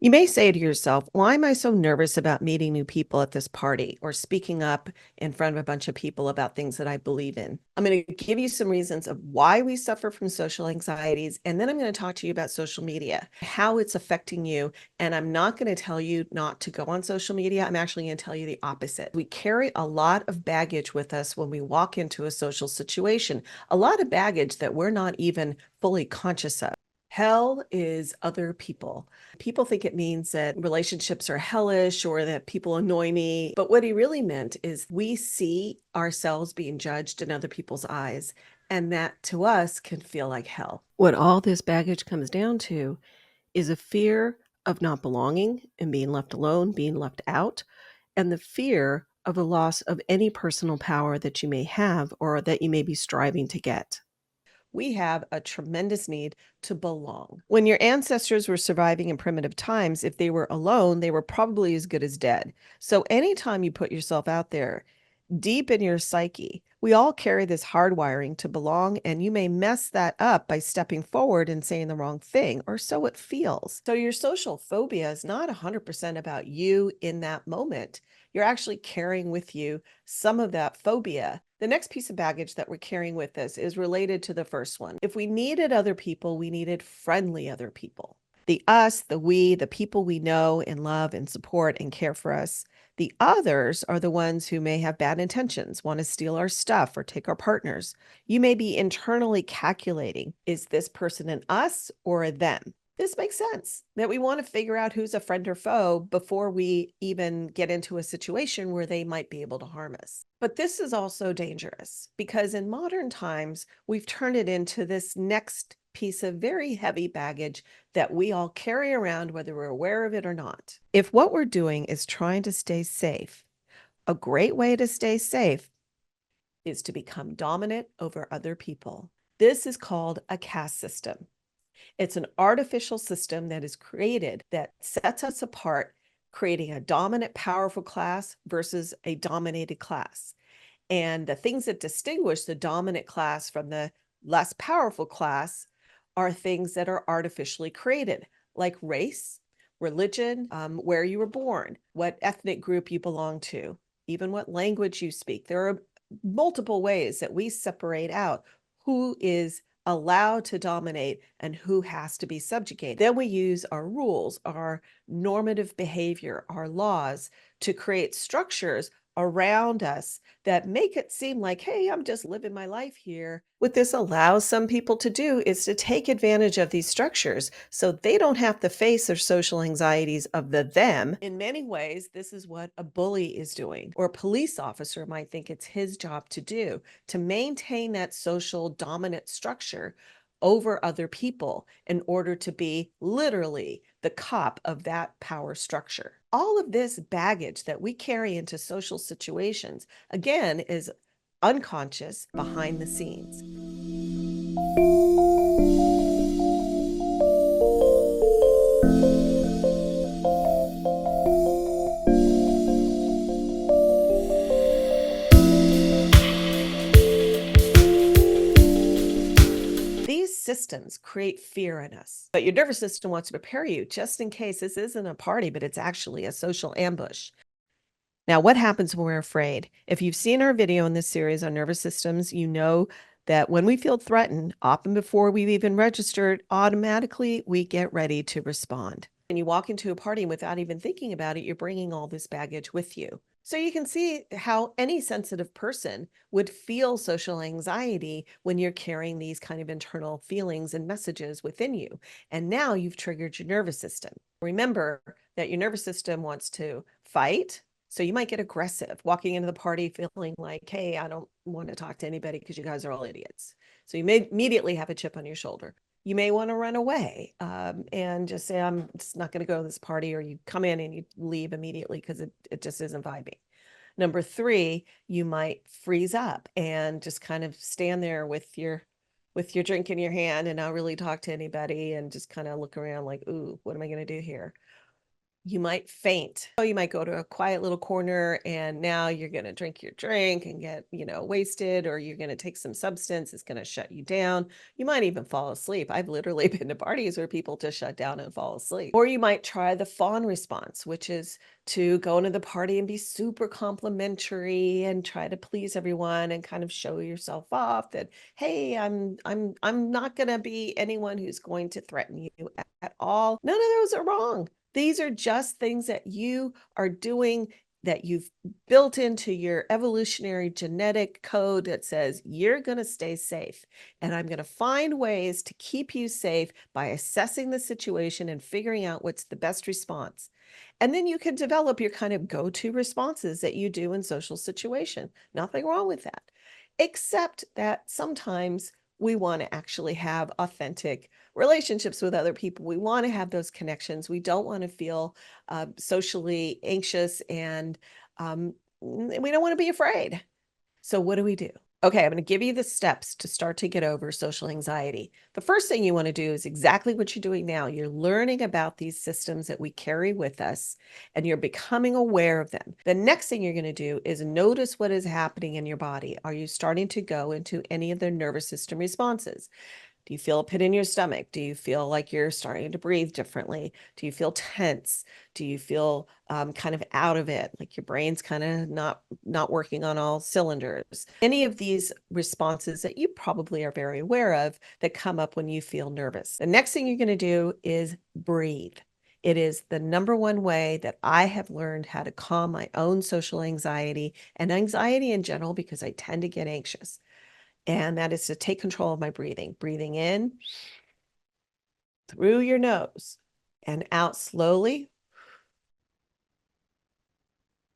You may say to yourself, why am I so nervous about meeting new people at this party or speaking up in front of a bunch of people about things that I believe in? I'm going to give you some reasons of why we suffer from social anxieties, and then I'm going to talk to you about social media, how it's affecting you. And I'm not going to tell you not to go on social media. I'm actually going to tell you the opposite. We carry a lot of baggage with us when we walk into a social situation, a lot of baggage that we're not even fully conscious of. Hell is other people. People think it means that relationships are hellish or that people annoy me. But what he really meant is we see ourselves being judged in other people's eyes, and that to us can feel like hell. What all this baggage comes down to is a fear of not belonging and being left alone, being left out, and the fear of the loss of any personal power that you may have or that you may be striving to get. We have a tremendous need to belong. When your ancestors were surviving in primitive times, if they were alone, they were probably as good as dead. So anytime you put yourself out there, deep in your psyche, we all carry this hardwiring to belong, and you may mess that up by stepping forward and saying the wrong thing, or so it feels. So your social phobia is not 100% about you in that moment. You're actually carrying with you some of that phobia. The next piece of baggage that we're carrying with us is related to the first one. If we needed other people, we needed friendly other people. The us, the we, the people we know and love and support and care for us. The others are the ones who may have bad intentions, want to steal our stuff or take our partners. You may be internally calculating, is this person an us or a them? This makes sense that we want to figure out who's a friend or foe before we even get into a situation where they might be able to harm us. But this is also dangerous because in modern times, we've turned it into this next piece of very heavy baggage that we all carry around, whether we're aware of it or not. If what we're doing is trying to stay safe, a great way to stay safe is to become dominant over other people. This is called a caste system. It's an artificial system that is created that sets us apart, creating a dominant, powerful class versus a dominated class. And the things that distinguish the dominant class from the less powerful class are things that are artificially created, like race, religion, where you were born, what ethnic group you belong to, even what language you speak. There are multiple ways that we separate out who is allowed to dominate and who has to be subjugated. Then we use our rules, our normative behavior, our laws to create structures around us that make it seem like, hey, I'm just living my life here. What this allows some people to do is to take advantage of these structures so they don't have to face their social anxieties of the them. In many ways, this is what a bully is doing, or a police officer might think it's his job to do, to maintain that social dominant structure over other people in order to be literally the cop of that power structure. All of this baggage that we carry into social situations, again, is unconscious behind the scenes. These systems create fear in us, but your nervous system wants to prepare you just in case this isn't a party, but it's actually a social ambush. Now, what happens when we're afraid? If you've seen our video in this series on nervous systems, you know that when we feel threatened, often before we've even registered, automatically we get ready to respond. When you walk into a party without even thinking about it, you're bringing all this baggage with you. So you can see how any sensitive person would feel social anxiety when you're carrying these kind of internal feelings and messages within you. And now you've triggered your nervous system. Remember that your nervous system wants to fight. So you might get aggressive walking into the party feeling like, hey, I don't want to talk to anybody because you guys are all idiots. So you may immediately have a chip on your shoulder. You may want to run away and just say, I'm just not going to go to this party, or you come in and you leave immediately because it just isn't vibing. Number three, you might freeze up and just kind of stand there with your drink in your hand and not really talk to anybody and just kind of look around like, ooh, what am I going to do here? You might faint. Oh, you might go to a quiet little corner and now you're going to drink your drink and get, wasted, or you're going to take some substance. It's going to shut you down. You might even fall asleep. I've literally been to parties where people just shut down and fall asleep. Or you might try the fawn response, which is to go into the party and be super complimentary and try to please everyone and kind of show yourself off that, hey, I'm not going to be anyone who's going to threaten you at all. None of those are wrong. These are just things that you are doing, that you've built into your evolutionary genetic code that says you're going to stay safe. And I'm going to find ways to keep you safe by assessing the situation and figuring out what's the best response. And then you can develop your kind of go-to responses that you do in social situation. Nothing wrong with that, except that sometimes we want to actually have authentic relationships with other people. We want to have those connections. We don't want to feel socially anxious, and we don't want to be afraid. So what do we do? Okay, I'm going to give you the steps to start to get over social anxiety. The first thing you want to do is exactly what you're doing now. You're learning about these systems that we carry with us, and you're becoming aware of them. The next thing you're going to do is notice what is happening in your body. Are you starting to go into any of the nervous system responses? Do you feel a pit in your stomach? Do you feel like you're starting to breathe differently? Do you feel tense? Do you feel kind of out of it, like your brain's kind of not working on all cylinders? Any of these responses that you probably are very aware of that come up when you feel nervous. The next thing you're going to do is breathe. It is the number one way that I have learned how to calm my own social anxiety and anxiety in general, because I tend to get anxious. And that is to take control of my breathing. Breathing in through your nose and out slowly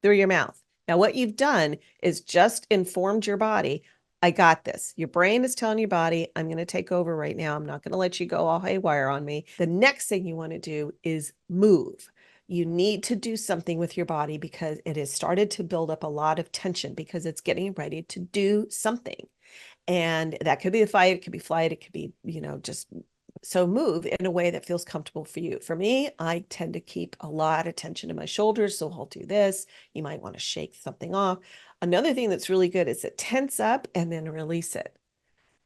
through your mouth. Now, what you've done is just informed your body, I got this. Your brain is telling your body, I'm going to take over right now. I'm not going to let you go all haywire on me. The next thing you want to do is move. You need to do something with your body because it has started to build up a lot of tension because it's getting ready to do something. And that could be a fight, it could be flight, it could be, just so move in a way that feels comfortable for you. For me, I tend to keep a lot of tension in my shoulders. So I'll do this. You might want to shake something off. Another thing that's really good is to tense up and then release it.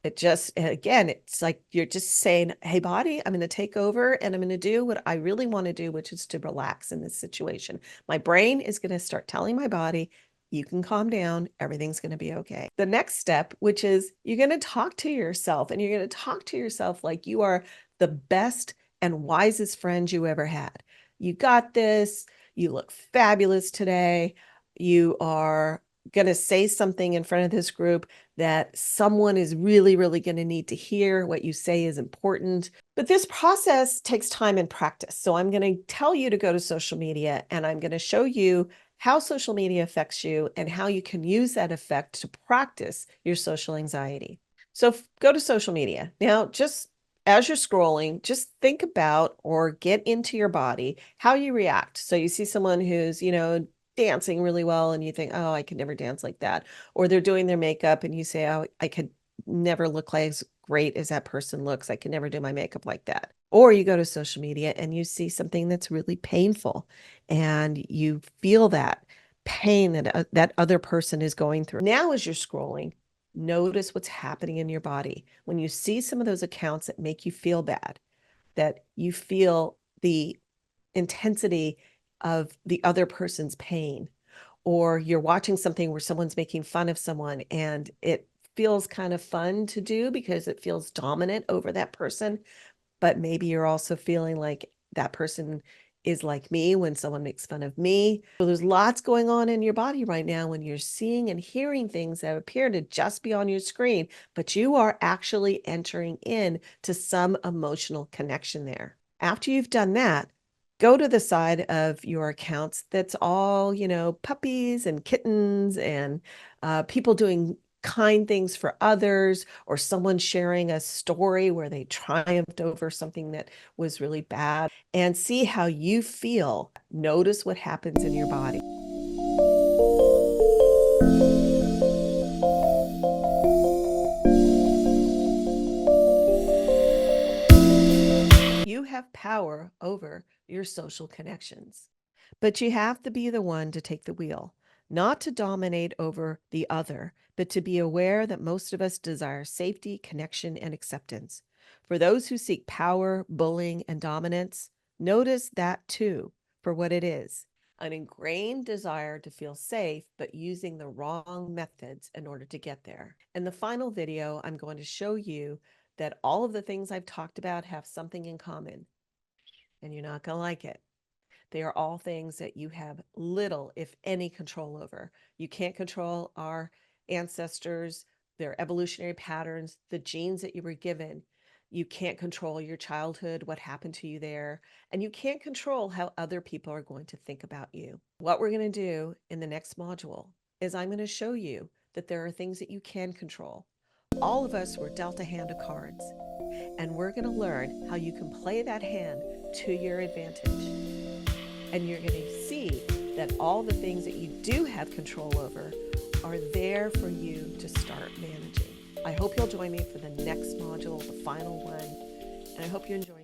It just, again, it's like you're just saying, hey, body, I'm going to take over and I'm going to do what I really want to do, which is to relax in this situation. My brain is going to start telling my body, you can calm down. Everything's going to be okay. The next step, which is you're going to talk to yourself, and you're going to talk to yourself like you are the best and wisest friend you ever had. You got this. You look fabulous today. You are going to say something in front of this group that someone is really, really going to need to hear. What you say is important. But this process takes time and practice. So I'm going to tell you to go to social media, and I'm going to show you how social media affects you and how you can use that effect to practice your social anxiety. So go to social media. Now, just as you're scrolling, just think about or get into your body how you react. So you see someone who's, dancing really well and you think, oh, I could never dance like that. Or they're doing their makeup and you say, oh, I could never look like as great as that person looks. I can never do my makeup like that. Or you go to social media and you see something that's really painful and you feel that pain that that other person is going through. Now, as you're scrolling, notice what's happening in your body. When you see some of those accounts that make you feel bad, that you feel the intensity of the other person's pain, or you're watching something where someone's making fun of someone and it feels kind of fun to do because it feels dominant over that person, but maybe you're also feeling like that person is like me when someone makes fun of me. So there's lots going on in your body right now when you're seeing and hearing things that appear to just be on your screen, but you are actually entering in to some emotional connection there. After you've done that, go to the side of your accounts that's all, puppies and kittens and people doing kind things for others, or someone sharing a story where they triumphed over something that was really bad, and see how you feel. Notice what happens in your body. You have have power over your social connections. But you have to be the one to take the wheel, not to dominate over the other, but to be aware that most of us desire safety, connection, and acceptance. For those who seek power, bullying, and dominance, notice that too for what it is: an ingrained desire to feel safe, but using the wrong methods in order to get there. In the final video, I'm going to show you that all of the things I've talked about have something in common, and you're not going to like it. They are all things that you have little, if any, control over. You can't control our ancestors, their evolutionary patterns, the genes that you were given. You can't control your childhood, what happened to you there, and you can't control how other people are going to think about you. What we're going to do in the next module is I'm going to show you that there are things that you can control. All of us were dealt a hand of cards, and we're going to learn how you can play that hand to your advantage. And you're going to see that all the things that you do have control over are there for you to start managing. I hope you'll join me for the next module, the final one, and I hope you enjoy.